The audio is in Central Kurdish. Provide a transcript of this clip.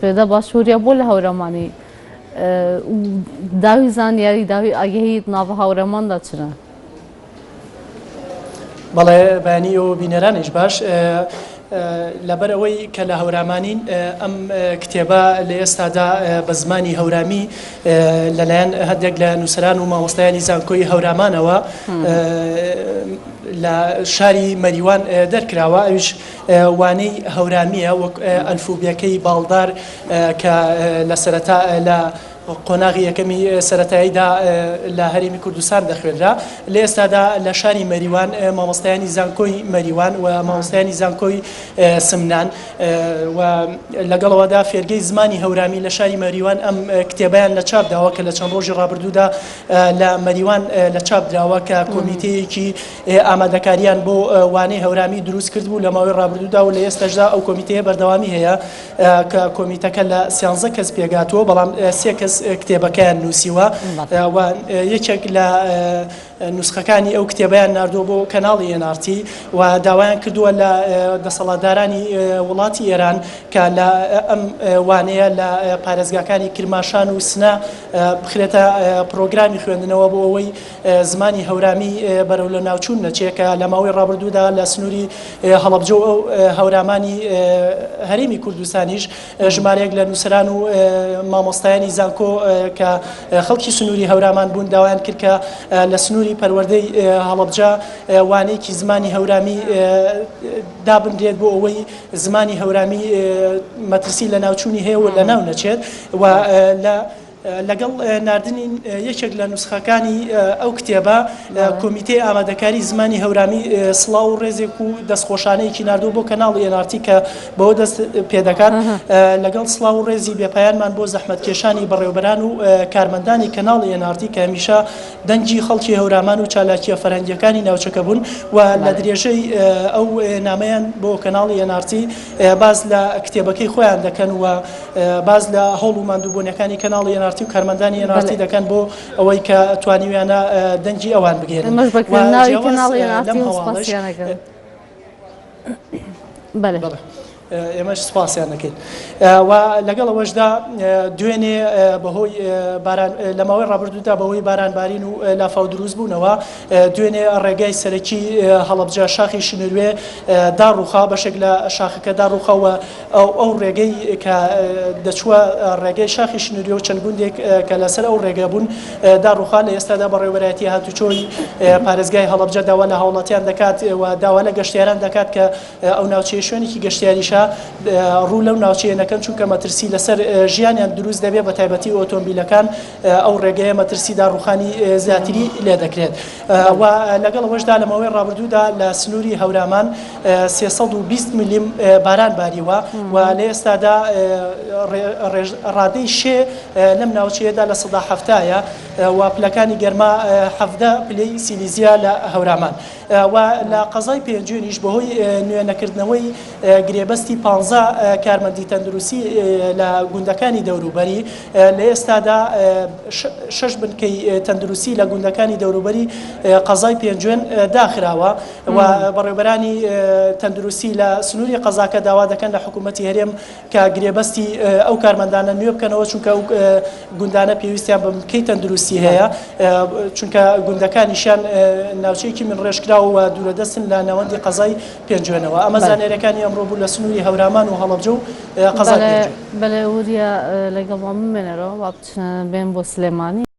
پێدا باشووریا بۆ لە هەورەمانی داوی زانیاری داوی ئاگەهی ناوە هاوڕێماندا چنە؟ بەڵێ بەیانی و بینەرانیش باش لەبەر ئەوەی کە لە هەورامانین ئەم کتێبە لە ئێستادا بە زمانی هەورامی لەلایەن هەندێک لە نووسەران و مامۆستایانی زانکۆی هەورامانەوە لە شاری مەریوان دەرکراوە. ئەوش وانەی هەورامیە وەک ئەلفوبیەکەی باڵدار کە لە سەرەتا لە قۆناغی یەکەمی سەرەتاییدا لە هەرێمی کوردستان دەخوێنرا. لە ئێستادا لە شاری مەریوان مامۆستایانی زانکۆی مەریوان و مامۆستایانی زانکۆی سمنان و لەگەڵەوەدا فێرگەی زمانی هەورامی لە شاری مەریوان ئەم کتێبیان لە چاپ داوە کە لە چەند ڕۆژی ڕابردوودا لە مەریوان لە چاپ دراوە کە کۆمیتەیەکی ئامادەکاریان بۆ وانەی هەورامی دروست کرد بوو لە ماوەی ڕابردوودا و لە ئێستاشدا ئەو کۆمیتەیە بەردەوامی هەیە کە کۆمیتەکە لە 13 کەس پێگاتووە، بەڵام 3 کەس کتێبەکەیان نووسیوە و یەکێک لە نوسخەکانی ئەو کتێبیان ناردووە بۆ کەناڵی NRT و داوایان کردووە لە دەسەڵاتدارانی وڵاتی ئێران کە لە ئەم وانەیە لە پارێزگاکانی کرماشان و سنا بخرێتە پرۆگرامی خوێندنەوە بۆ ئەوەی زمانی هەورامی بەرەو لە ناوچوون نەچێکە لە ماوەی ڕابردوودا لە سنووری هەڵەبجە و ئەو هەورامانی هەرێمی کوردستانیش ژمارەیەک لە نووسەران و مامۆستایانی زانکۆ کە خەڵکی سنووری هەورامان بوون داوایان کرد کە لە سنووری پەروەردەی هەڵەبجە وانەیەکی زمانی هەورامی دابدرێت بۆ ئەوەی زمانی هەورامی مەترسی لە ناوچوونی هەیە و لە ناو نەچێت و لەگەڵ ناردنی یەکێک لە نوسخەکانی ئەو کتێبە کۆمیتەی ئامادەکاری زمانی هەورامی سڵاو و ڕێزێک و دەستخۆشانەیەکی ناردووە بۆ کەناڵی NRT کە بەوە دەست پێ دەکات لەگەڵ سڵاو و ڕێزی بێپایانمان بۆ زەحمەتکێشانی بەڕێوەبەران و کارمەندانی کەناڵی NRT کە هەمیشە دەنگی خەڵکی هەورامان و چالاکیە فەرهەنگیەکانی ناوچەکە بوون و لە درێژەی ئەو نامەیان بۆ کەناڵی NRT باز لە کتێبەکەی خۆیان دەکەن و باز لە هەوڵ و ماندووبوونەکانی کەناڵی NRT و کارمەندانی NRT دەکەن بۆ ئەوەی کە توانیویانە دەنگی ئەوان بگێرن. ئێمەش سوپاسیان دەکەین و لەگەڵ ئەوەشدا دوێنێ بەهۆی لە ماوەی ڕابردوودا بەهۆی بارانبارین و لافاو دروست بوونەوە دوێنێ ڕێگای سەرەکی هەڵەبجە شاخی شنوێ داڕووخا بەشێک لە شاخەکە داڕووخەوە ئەو ڕێگەی کە دەچووە ڕێگەی شاخی شنوێ و چەند گوندێک کە لەسەر ئەو ڕێگە بوون داڕووخا لە ئێستادا بەڕێوەبەرایەتی هاتوچۆی پارێزگای هەڵەبجە داوا لە هاوڵاتیان دەکات و داوا لە گەشتیاران دەکات کە ئەو ناوچەیە شوێنێکی گەشتیاریشە ڕوو لەو ناوچەیە نەکەن چونکە مەترسی لەسەر ژیانیان دروست دەبێت بە تایبەتی ئۆتۆمبیلەکان ئەو ڕێگەیە مەترسی داڕوخانی زیاتری لێ دەکرێت و لەگەڵ ئەوەشدا لە ماوەی ڕابردوودا لە سنووری هەورامان 320 میلیم باران باریوە و لە ئێستادا ڕادەی شێ لەم ناوچەیەدا لە 170ە و پلەکانی گەرما 17 پلەی سیلیزیا لە هەورامان و لە قەزای پێنجوێنیش بەهۆی نوێنەکردنەوەی گرێبەستی 15 کارمەندی تەندروستی لە گوندەکانی دەوروبەری لە ئێستادا 6 بنکەی تەندروستی لە گوندەکانی دەوروبەری قەزای پێنجوێن داخراوە و بەڕێوەبەرانی تەندروستی لە سنووری قەزاکە داوا دەکەن لە حکوومەتی هەرێم کە گرێبەستی ئەو کارمەندانە نوێ بکەنەوە چونکە ئەو گوندانە پێویستیان بە بنکەی تەندروستی هەیە چونکە گوندەکانیشان ناوچەیەکی من ڕێژکراوە و دوورەدەستن لە ناوەندی قەزای پێنجوێنەوە. ئەمە زانێرەکانی ئەمڕۆ بوو لە سنووری هەورامان و هەڵەبجە و قەزای پێنجوێن. بەڵێ وریا لەگەڵ بێنەرەوە بێن بۆ سلێمانی.